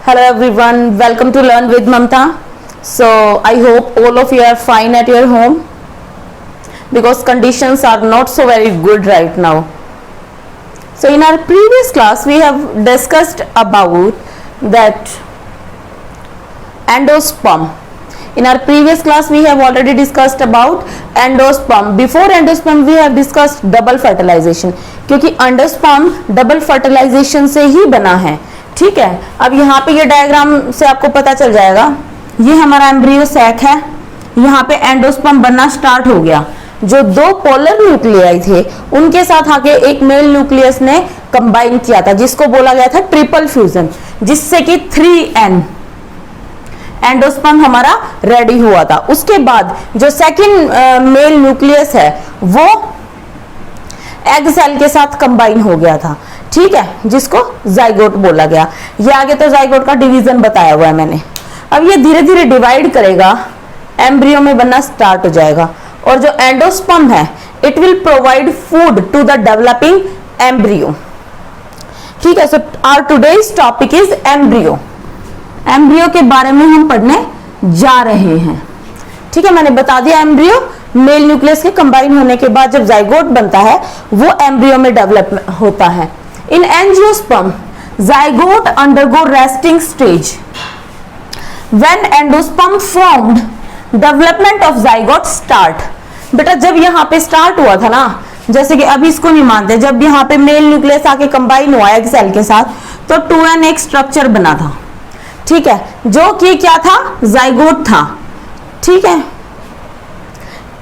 Hello everyone, welcome to Learn with Mamta. So I hope all of you are fine at your home because conditions are not so very good right now. So in our previous class we have discussed about that endosperm. In our previous class we have already discussed about endosperm. Before endosperm we have discussed double fertilization, क्योंकि अंडोस्पर्म double fertilisation से ही बना है. ठीक है, अब यहाँ पे ये डायग्राम से आपको पता चल जाएगा, ये हमारा एम्ब्रियो सैक है, यहाँ पे एंडोस्पर्म बनना स्टार्ट हो गया. जो दो पोलर न्यूक्लियाई थे उनके साथ आके एक मेल न्यूक्लियस ने कंबाइन किया था, जिसको बोला गया था ट्रिपल फ्यूजन, जिससे कि 3N एंडोस्पर्म हमारा रेडी हुआ था. उसके बाद जो सेकंड मेल न्यूक्लियस है वो एग सेल के साथ कंबाइन हो गया था. ठीक है, जिसको जाइगोट बोला गया. ये आगे तो जाइगोट का डिवीजन बताया हुआ है मैंने. अब ये धीरे धीरे डिवाइड करेगा, एम्ब्रियो में बनना स्टार्ट हो जाएगा, और जो एंडोस्पर्म है it will provide food to the developing embryo. ठीक है, so our today's topic is embryo. Embryo के बारे में हम पढ़ने जा रहे हैं. ठीक है, मैंने बता दिया एम्ब्रियो मेल न्यूक्लियस के कंबाइन होने के बाद जब जाइगोट बनता है वो एम्ब्रियो में डेवलप होता है. इन angiosperm zygote undergo resting stage. When endosperm formed development of zygote start. बेटा जब यहाँ पे स्टार्ट हुआ था ना, जैसे कि अभी इसको नहीं मानते, जब यहाँ पे मेल न्यूक्लियस आके कंबाइन हुआ एग सेल के साथ तो 2N एक स्ट्रक्चर बना था. ठीक है, जो कि क्या था, जाइगोट था. ठीक है,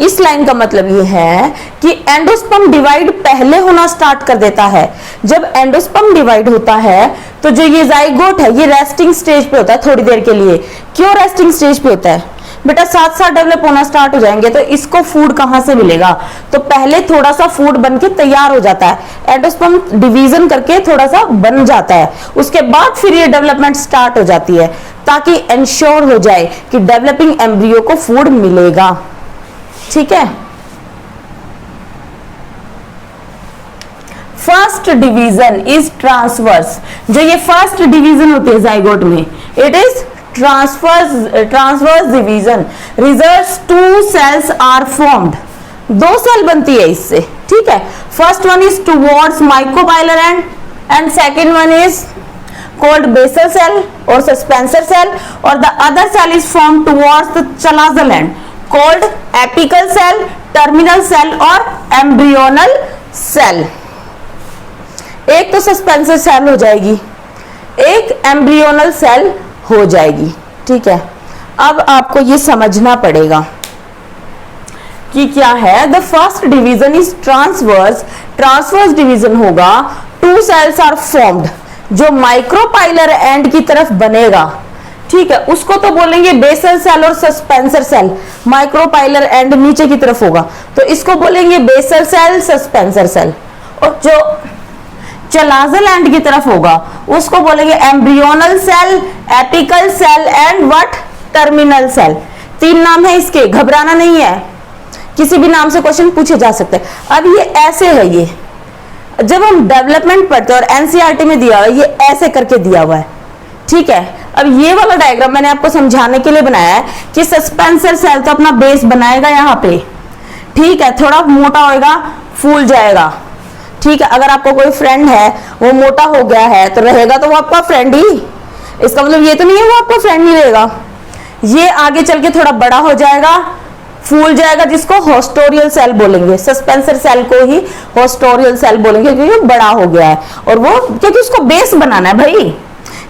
इस लाइन का मतलब ये है कि एंडोस्पर्म डिवाइड पहले होना स्टार्ट कर देता है. जब एंडोस्पर्म डिवाइड होता है तो जो ये जाइगोट है ये रेस्टिंग स्टेज पे होता है थोड़ी देर के लिए. क्यों रेस्टिंग स्टेज पे होता है बेटा? साथ साथ डेवलप होना स्टार्ट हो जाएंगे तो इसको फूड कहां से मिलेगा? तो पहले थोड़ा सा फूड बन के तैयार हो जाता है, एंडोस्पर्म डिवीजन करके थोड़ा सा बन जाता है, उसके बाद फिर ये डेवलपमेंट स्टार्ट हो जाती है, ताकि इंश्योर हो जाए कि डेवलपिंग एम्ब्रियो को फूड मिलेगा. ठीक है, फर्स्ट डिवीजन इज ट्रांसवर्स. जो ये फर्स्ट डिवीजन होती है जाइगोट में, it is transverse division. Results 2 cells are formed. 2 cell बनती है इससे. ठीक है, first one is towards micropylar end, and second one is called basal cell or suspensor cell, or the other cell is formed towards the chalazal end called apical cell, terminal cell और embryonal cell. एक तो suspensor cell हो जाएगी, एक embryonal cell हो जाएगी. ठीक है, अब आपको ये समझना पड़ेगा कि क्या है. The first division is transverse. Transverse division होगा, 2 सेल्स आर फॉर्म्ड. जो माइक्रोपाइलर एंड की तरफ बनेगा, ठीक है, उसको तो बोलेंगे बेसल सेल और सस्पेंसर सेल. माइक्रोपाइलर एंड नीचे की तरफ होगा तो इसको बोलेंगे बेसल सेल, सस्पेंसर सेल. और जो चलाजल एंड की तरफ होगा उसको बोलेंगे embryonal cell, apical cell and what, terminal cell. 3 नाम है इसके, घबराना नहीं है, किसी भी नाम से क्वेश्चन पूछे जा सकते हैं. अब ये ऐसे है, ये जब हम डेवलपमेंट पढ़ते हैं और एनसीईआरटी में दिया हुआ है, ये ऐसे करके दिया हुआ है. ठीक है, अब ये वाला डायग्राम मैंने आपको समझाने के लिए बनाया है कि सस्पेंसर सेल तो अपना बेस बनाएगा यहाँ पे. ठीक है, थोड़ा मोटा होएगा, फूल जाएगा. ठीक है, अगर आपको कोई फ्रेंड है वो मोटा हो गया है तो रहेगा तो वो आपका फ्रेंड ही. इसका मतलब ये तो नहीं है वो आपका फ्रेंड नहीं रहेगा. ये आगे चल के थोड़ा बड़ा हो जाएगा, फूल जाएगा, जिसको होस्टोरियल सेल बोलेंगे. सस्पेंसर सेल को ही होस्टोरियल सेल बोलेंगे क्योंकि बड़ा हो गया है, और वो क्योंकि उसको बेस बनाना है भाई.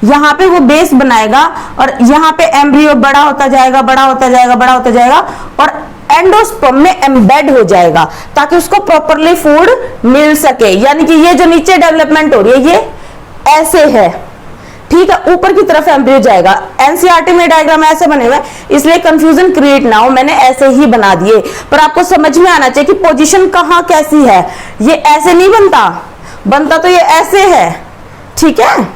यहाँ पे वो बेस बनाएगा और यहाँ पे एम्ब्रियो बड़ा होता जाएगा, बड़ा होता जाएगा, बड़ा होता जाएगा, और एंडोस्पर्म में एम्बेड हो जाएगा ताकि उसको प्रॉपरली फूड मिल सके. यानी कि ये जो नीचे डेवलपमेंट हो रही है ये ऐसे है. ठीक है, ऊपर की तरफ एम्ब्रियो जाएगा. एनसीईआरटी में डायग्राम ऐसे बने हुए इसलिए कंफ्यूजन क्रिएट ना हो, मैंने ऐसे ही बना दिए, पर आपको समझ में आना चाहिए कि पोजीशन कहाँ कैसी है. ये ऐसे नहीं बनता तो ये ऐसे है. ठीक है,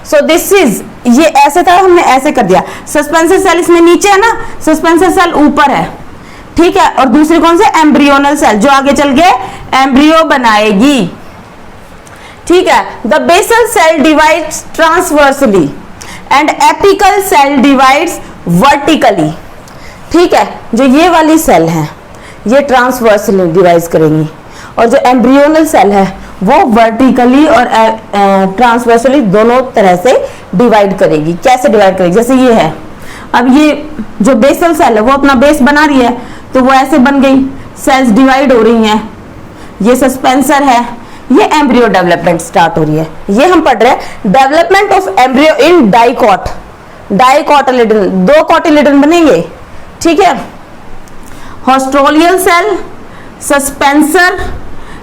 सो दिस इज, ये ऐसे था, हमने ऐसे कर दिया. सस्पेंसर सेल इसमें नीचे है ना, सस्पेंसर सेल ऊपर है. ठीक है, और दूसरी कौन से, एम्ब्रियोनल सेल, जो आगे चल के एम्ब्रियो बनाएगी. ठीक है, the basal cell divides transversely. And apical cell divides vertically. ठीक है, जो ये वाली सेल है ये ट्रांसवर्सली डिवाइड करेंगी और जो एम्ब्रियोनल सेल है वो वर्टिकली और ट्रांसवर्सली दोनों तरह से डिवाइड करेगी। कैसे डिवाइड करेगी? जैसे ये है, अब ये जो बेसल सेल है वो अपना बेस बना रही है तो वो ऐसे बन गई, सेल्स डिवाइड हो रही हैं। ये सस्पेंसर है, ये एम्ब्रियो डेवलपमेंट स्टार्ट हो रही है। ये हम पढ़ रहे हैं development of embryo in dicot, dicotyledon, 2 cotyledon बनेंगे। ठीक है, haustorial cell, suspensor,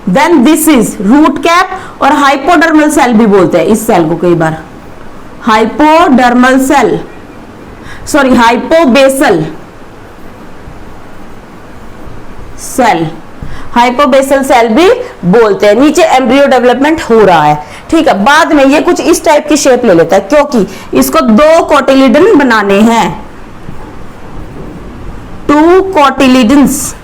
then this is root cap और हाइपोडर्मल सेल भी बोलते हैं इस सेल को कई बार, hypodermal cell, sorry hypobasal cell, hypobasal cell भी बोलते हैं। नीचे एम्ब्रियो डेवलपमेंट हो रहा है। ठीक है, बाद में ये कुछ इस टाइप की शेप ले लेता है क्योंकि इसको 2 कोटिलिडन बनाने हैं, 2 कोटिलिडन्स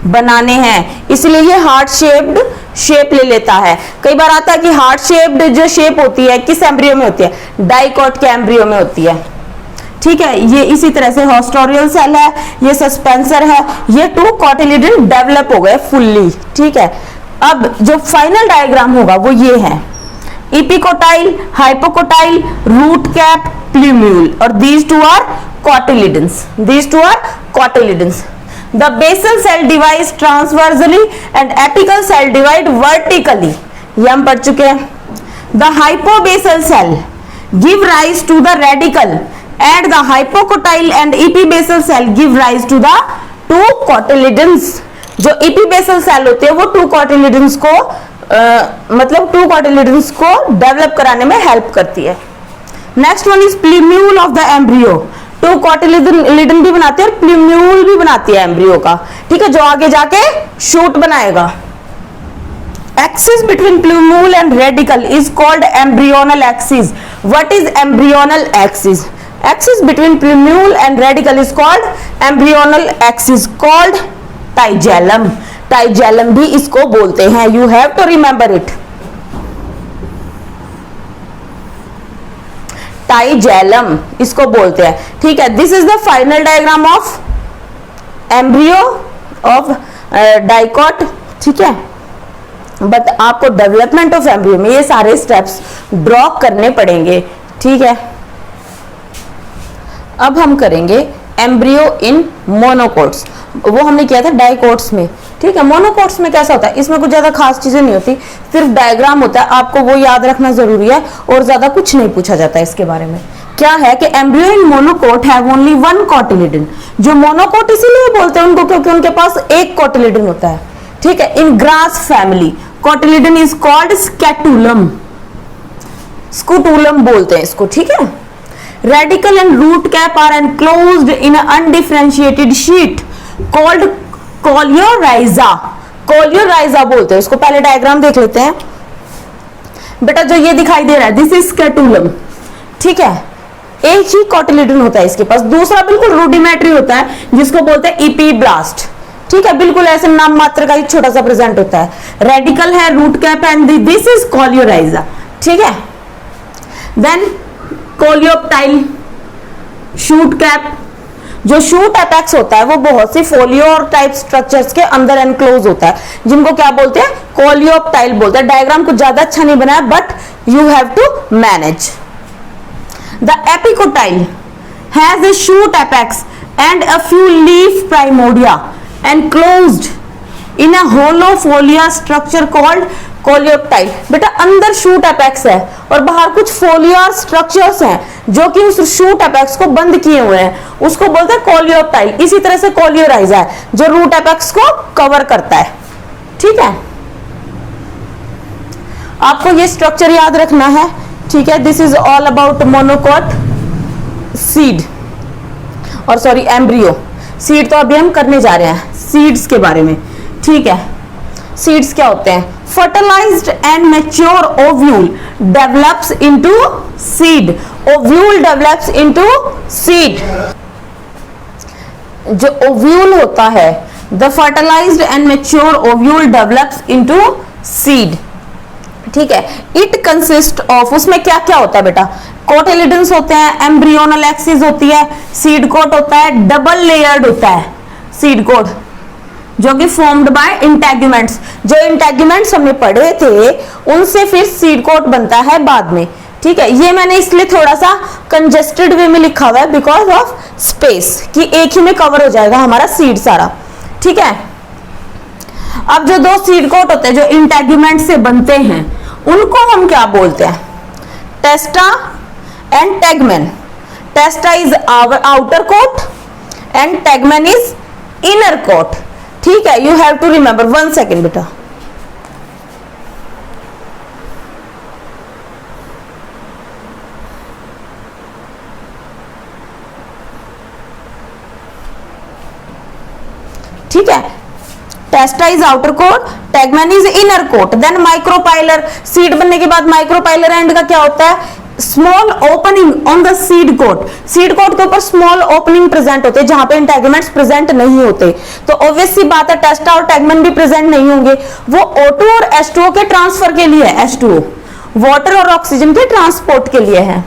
बनाने हैं, इसलिए ये हार्ट शेप्ड शेप ले लेता है। कई बार आता है कि हार्ट शेप्ड जो शेप होती है किस एम्ब्रियो में होती है? डाइकॉट के एम्ब्रियो में होती है। ठीक है, ये इसी तरह से हॉस्टोरियल सेल है, ये सस्पेंसर है, ये 2 कोटिलिडन डेवलप हो गए फुल्ली। ठीक है, अब जो फाइनल डायग्राम होगा वो ये है, epicotyl, hypocotyl, root cap, plumule और these 2 are cotyledons, these 2 are cotyledons. The basal cell divides transversally and apical cell divide vertically. ये हम पढ़ चुके हैं। The hypobasal cell give rise to the radicle and the hypocotyle and epibasal cell give rise to the 2 cotyledons. जो epibasal cell होते हैं वो 2 cotyledons को मतलब 2 cotyledons को डेवलप कराने में हेल्प करती है। Next one is plumule of the embryo, 2 cotyledon भी बनाती है और प्लूम्यूल भी बनाती है एम्ब्रियो का। ठीक है, जो आगे जाके शूट बनाएगा। Axis between plumule and radicle is called embryonal axis. What is embryonal axis? Axis between plumule and radicle is called embryonal axis, called tigellum. Tigellum भी इसको बोलते हैं, you have to remember it. Tigellum इसको बोलते हैं। ठीक है, this is the final diagram of embryo of dicot. ठीक है, बट आपको डेवलपमेंट ऑफ एम्ब्रियो में ये सारे स्टेप्स ड्रॉ करने पड़ेंगे। ठीक है, अब हम करेंगे एम्ब्रियो इन मोनोकोट्स। वो हमने किया था डाइकोट्स में। ठीक है, मोनोकोट्स में कैसा होता है? इसमें कुछ ज्यादा खास चीजें नहीं होती, सिर्फ डायग्राम होता है, आपको वो याद रखना जरूरी है और ज्यादा कुछ नहीं पूछा जाता है इसके बारे में। क्या है कि embryo in monocot have only 1 cotyledon. जो मोनोकोट इसीलिए बोलते हैं उनको क्योंकि उनके पास एक कोटिलिडन होता है। ठीक है, in grass family cotyledon is called scutellum, scutellum बोलते हैं इसको। ठीक है, radicle and root cap are enclosed in undifferentiated sheath called coleorhiza. Coleorhiza बोलते हैं इसको। पहले डायग्राम देख लेते हैं बेटा। जो ये दिखाई दे रहा है दिस इज स्कैटुलम। ठीक है, एक ही कोटिलिडन होता है इसके पास, दूसरा बिल्कुल रूडिमेंट्री होता है जिसको बोलते हैं इपीब्लास्ट। ठीक है, बिल्कुल ऐसे नाम मात्र का ही छोटा सा प्रेजेंट होता है। रेडिकल है, root cap and this is coleorhiza. ठीक है, देन कोलियोप्टाइल, शूट कैप। जो शूट एपेक्स होता है वो बहुत सी फोलियो और टाइप स्ट्रक्चर्स के अंदर एनक्लोज होता है, जिनको क्या बोलते हैं? कोलियोप्टाइल बोलते हैं। डायग्राम कुछ ज्यादा अच्छा नहीं बनाया but you have to manage. The epicotyl has a shoot apex and a few leaf primordia enclosed in a hollow folia structure called coleoptile. बेटा अंदर शूट एपेक्स है और बाहर कुछ फोलिया स्ट्रक्चर्स हैं जो कि उस शूट एपेक्स को बंद किए हुए हैं, उसको बोलते हैं कोलियोप्टाइल। इसी तरह से कोलियोराइजा है जो रूट एपेक्स को कवर करता है। ठीक है, आपको ये स्ट्रक्चर याद रखना है। ठीक है, this is all about monocot seed और सॉरी एम्ब्रियो। सीड तो अभी हम करने जा रहे हैं, सीड्स के बारे में। ठीक है, सीड्स क्या होते हैं? fertilized and mature ovule develops into seed. Ovule develops into seed. जो ovule होता है, the fertilized and mature ovule develops into seed. ठीक है। इट कंसिस्ट ऑफ, उसमें क्या क्या होता है बेटा, कोटिलिडन्स होते हैं, एम्ब्रियोनल एक्सिस होती है, सीड कोट होता है, डबल लेयर्ड होता है सीड कोट, जो कि फॉर्म्ड बाय इंटेगुमेंट्स। जो इंटेगुमेंट्स हमने पढ़े थे उनसे फिर सीड कोट बनता है बाद में, ठीक है। ये मैंने इसलिए थोड़ा सा कंजेस्टेड वे में लिखा हुआ है बिकॉज ऑफ स्पेस, कि एक ही में कवर हो जाएगा हमारा सीड सारा, ठीक है। अब जो दो सीड कोट होते हैं जो इंटेगुमेंट से बनते हैं उनको हम क्या बोलते हैं, testa and tegmen. Testa is outer coat and tegmen is inner coat, ठीक है। You have to remember, 1 second बेटा। ठीक है, testa is outer coat, tegmen is inner coat. Then micropylar, seed बनने के बाद माइक्रोपाइलर एंड का क्या होता है, small opening on the seed coat. Seed coat के ऊपर स्मॉल ओपनिंग प्रेजेंट होते हैं जहां पे इंटेगुमेंट्स प्रेजेंट नहीं होते, तो ऑब्वियस सी बात है टेस्टा और टेगमेन भी प्रेजेंट नहीं होंगे। वो O2 और H2O के ट्रांसफर के लिए, H2O वाटर और ऑक्सीजन के ट्रांसपोर्ट के लिए है,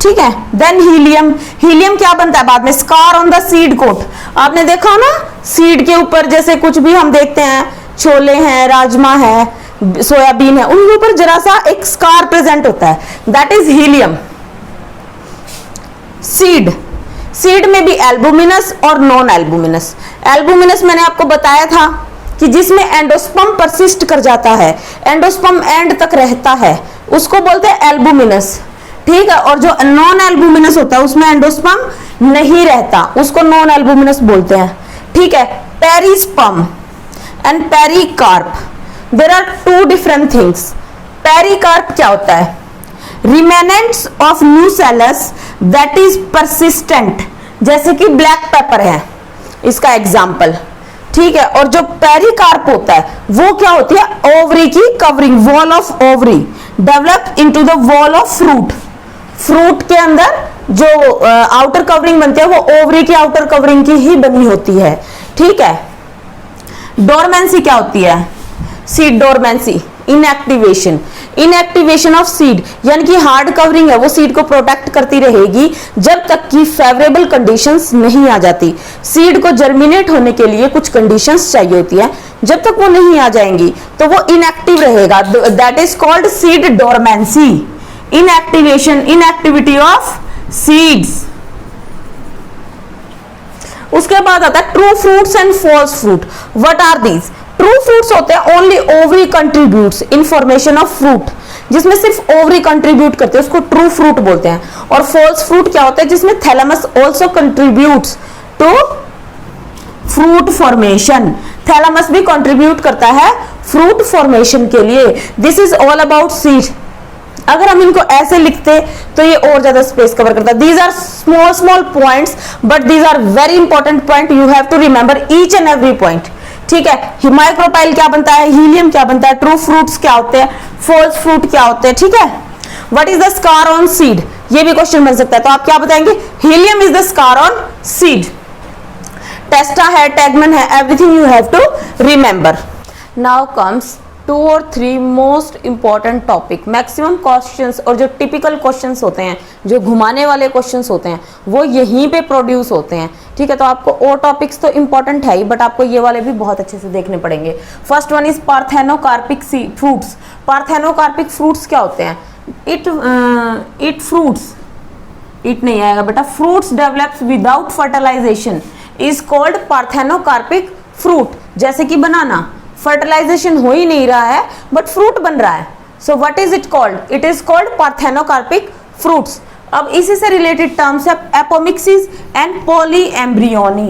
ठीक है। देन हीलियम, हीलियम क्या बनता है बाद में, scar on the seed coat. आपने देखा ना सीड के ऊपर जैसे कुछ भी हम देखते हैं, छोले हैं, राजमा है, सोयाबीन है, उनके ऊपर जरा सा एक स्कार प्रेजेंट होता है, that is helium. Seed, seed में भी एल्बुमिनस और नॉन एल्बुमिनस। एल्बुमिनस मैंने आपको बताया था कि जिसमें एंडोस्पर्म परसिस्ट कर जाता है, एंडोस्पर्म एंड तक रहता है, उसको बोलते हैं एल्बुमिनस, ठीक है। और जो नॉन एल्बुमिनस होता है उसमें एंडोस्पर्म नहीं रहता, उसको नॉन एल्बुमिनस बोलते हैं, ठीक है। Perisperm and pericarp, there are 2 different things. Pericarp क्या होता है, remnants of nucellus that is persistent, जैसे कि ब्लैक पेपर है इसका एग्जाम्पल, ठीक है। और जो पेरिकार्प होता है वो क्या होती है, ओवरी की covering, wall of ovary develop into the wall of fruit. Fruit के अंदर जो आउटर कवरिंग बनती है वो ओवरी की आउटर कवरिंग की ही बनी होती है, ठीक है। डोरमेंसी क्या होती है, seed dormancy, inactivation, inactivation of seed, यानी कि हार्ड कवरिंग है वो सीड को प्रोटेक्ट करती रहेगी जब तक कि फेवरेबल कंडीशंस नहीं आ जाती। सीड को जर्मिनेट होने के लिए कुछ कंडीशंस चाहिए होती है, जब तक वो नहीं आ जाएंगी तो वो इनएक्टिव रहेगा, that is called seed dormancy, inactivation, inactivity of seeds. उसके बाद आता है true fruits and false fruit. What are these? True fruits होते हैं only ovary contributes in formation of fruit, जिसमें सिर्फ ओवरी कंट्रीब्यूट करते हैं उसको ट्रू फ्रूट बोलते हैं। और फॉल्स फ्रूट क्या होता है, जिसमें thalamus also contributes to fruit formation, thalamus भी कंट्रीब्यूट करता है फ्रूट फॉर्मेशन के लिए। This is all about seed. अगर हम इनको ऐसे लिखते तो ये और ज्यादा स्पेस कवर करता है। These are small small points but these are very important point, you have to remember each and every point, ठीक है। माइक्रोपाइल क्या बनता है, हीलियम क्या बनता है, ट्रू फ्रूट्स क्या होते हैं, फॉल्स फ्रूट क्या होते हैं, ठीक है। What is the scar on seed, ये भी क्वेश्चन बन सकता है, तो आप क्या बताएंगे, hilum is the scar on seed. Testa है, टेगमेन है, everything you have to remember. Now comes 2 और 3 most important topic. Maximum questions और जो टिपिकल क्वेश्चंस होते हैं, जो घुमाने वाले क्वेश्चंस होते हैं, वो यहीं पे प्रोड्यूस होते हैं, ठीक है। तो आपको और टॉपिक्स तो इंपॉर्टेंट है ही, बट आपको ये वाले भी बहुत अच्छे से देखने पड़ेंगे। First one is parthenocarpic fruits. Parthenocarpic fruits क्या होते हैं, इट फ्रूट्स, इट नहीं आएगा बेटा, fruits develops without fertilisation is called parthenocarpic fruit. जैसे कि बनाना, फर्टिलाइजेशन हो ही नहीं रहा है बट फ्रूट बन रहा है, so what is it called, it is called parthenocarpic fruits. अब इसी से रिलेटेड टर्म्स है apomixis and polyembryony.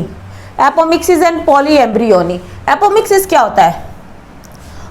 Apomixis and polyembryony. Apomixis क्या होता है,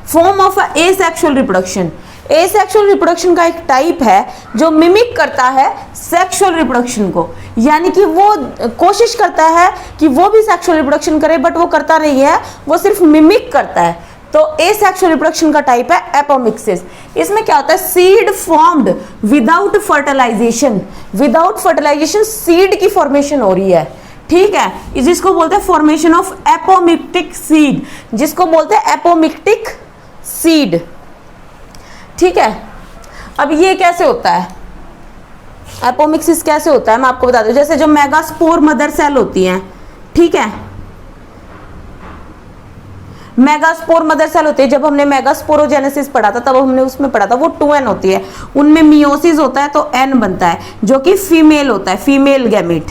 form of asexual reproduction. Asexual reproduction का एक टाइप है जो मिमिक करता है सेक्सुअल रिप्रोडक्शन को, यानी कि वो कोशिश करता है कि वो भी सेक्सुअल रिप्रोडक्शन करे बट वो करता नहीं है, वो सिर्फ मिमिक करता है। तो एसेक्सुअल रिप्रोडक्शन का टाइप है एपोमिक्सिस। इसमें क्या होता है, seed formed without fertilisation. Without fertilisation seed की फॉर्मेशन हो रही है, ठीक है, जिसको बोलते हैं फॉर्मेशन ऑफ एपोमिक्टिक सीड, जिसको बोलते हैं एपोमिक्टिक सीड। ठीक है। अब ये कैसे होता है, एपोमिक्सिस कैसे होता है मैं आपको बता दूं। जैसे जो मेगास्पोर मदर सेल होती हैं, ठीक है, मेगास्पोर मदर सेल होती है, जब हमने मेगास्पोरोजेनेसिस पढ़ा था तब हमने उसमें पढ़ा था, वो 2n होती है, उनमें मियोसिस होता है तो n बनता है, जो कि फीमेल होता है, फीमेल गैमीट,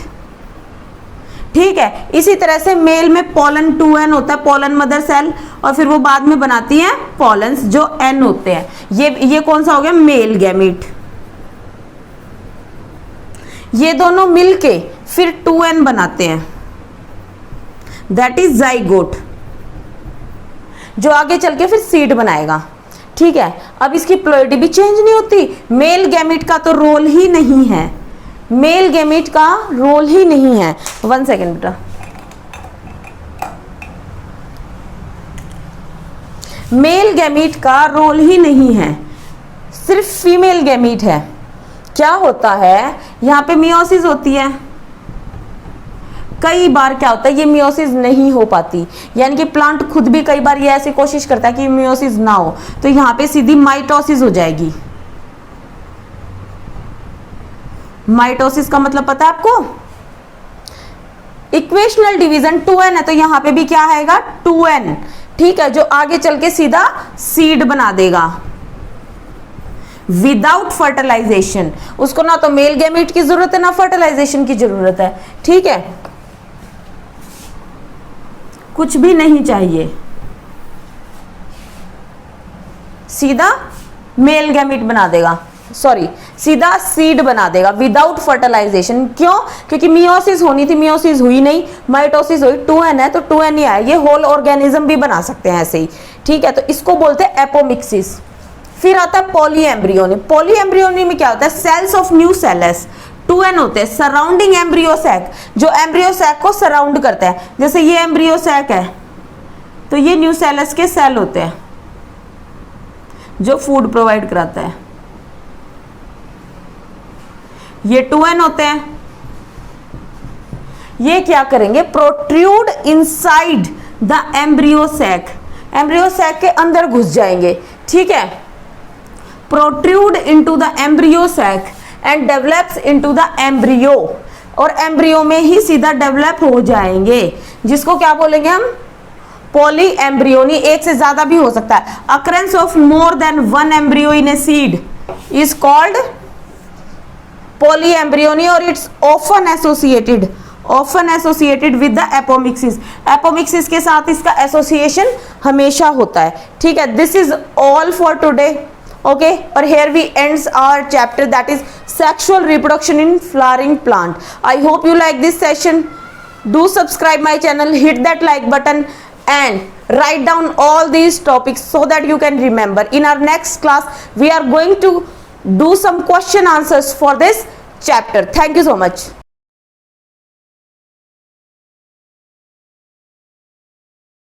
ठीक है। इसी तरह से मेल में पोलन 2n होता है, पोलन मदर सेल, और फिर वो बाद में बनाती हैं पोलन्स जो n होते हैं। ये कौन सा हो गया, मेल गैमीट। ये दोनों मिलके फिर 2n बनाते हैं, दैट इज जाइगोट, जो आगे चल के फिर सीड बनाएगा, ठीक है। अब इसकी प्लॉइडी भी चेंज नहीं होती, मेल गैमीट का तो रोल ही नहीं है, मेल गैमीट का रोल ही नहीं है। 1 सेकेंड बेटा, मेल गैमीट का रोल ही नहीं है, सिर्फ फीमेल गैमीट है। क्या होता है, यहाँ पे मियोसिस होती है, कई बार क्या होता है ये मियोसिस नहीं हो पाती, यानी कि प्लांट खुद भी कई बार ये ऐसी कोशिश करता है कि मियोसिस ना हो, तो यहाँ पे सीधी माइटोसिस हो जाएगी। माइटोसिस का मतलब पता है आपको, इक्वेशनल डिवीजन 2n है, तो यहाँ पे भी क्या आएगा 2n, ठीक है, जो आगे चल के सीधा सीड बना देगा विदाउट फर्टिलाइजेशन। उसको ना तो मेल गैमीट की जरूरत है ना फर्टिलाइजेशन की जरूरत है, ठीक है, कुछ भी नहीं चाहिए, सीधा मेल गैमीट बना देगा, सॉरी सीधा सीड बना देगा विदाउट फर्टिलाइजेशन। क्यों, क्योंकि मियोसिस होनी थी, मियोसिस हुई नहीं, माइटोसिस हुई, 2n है तो 2n ही आया। ये होल ऑर्गेनिज्म भी बना सकते हैं ऐसे ही, ठीक है, तो इसको बोलते हैं एपोमिक्सिस। फिर आता है पॉलीएम्ब्रियोनी। पॉलीएम्ब्रियोनी में क्या होता है, sales of new sales 2n होते हैं, सराउंडिंग एम्ब्रियो सैक, जो एम्ब्रियो सैक को सराउंड करता है। जैसे ये एम्ब्रियो सैक है तो ये न्यू सेल्स के सेल होते हैं जो फूड प्रोवाइड कराता है, ये 2n होते हैं। ये क्या करेंगे, protrude inside the embryo sac, embryo sac के अंदर घुस जाएंगे, ठीक है, protrude into the embryo sac and develops into the embryo, और एम्ब्रियो में ही सीधा डेवलप हो जाएंगे, जिसको क्या बोलेंगे हम, पॉली एम्ब्रियोनी। एक से ज्यादा भी हो सकता है। Occurrence of more than 1 embryo in a seed is called polyembryony, और it's often associated with the apomixis. Apomixis के साथ इसका एसोसिएशन हमेशा होता है, ठीक है। This is all for today, okay, or here we ends our chapter, that is sexual reproduction in flowering plant. I hope you like this session. Do subscribe my channel, hit that like button and write down all these topics so that you can remember. In our next class we are going to do some question answers for this chapter. Thank you so much.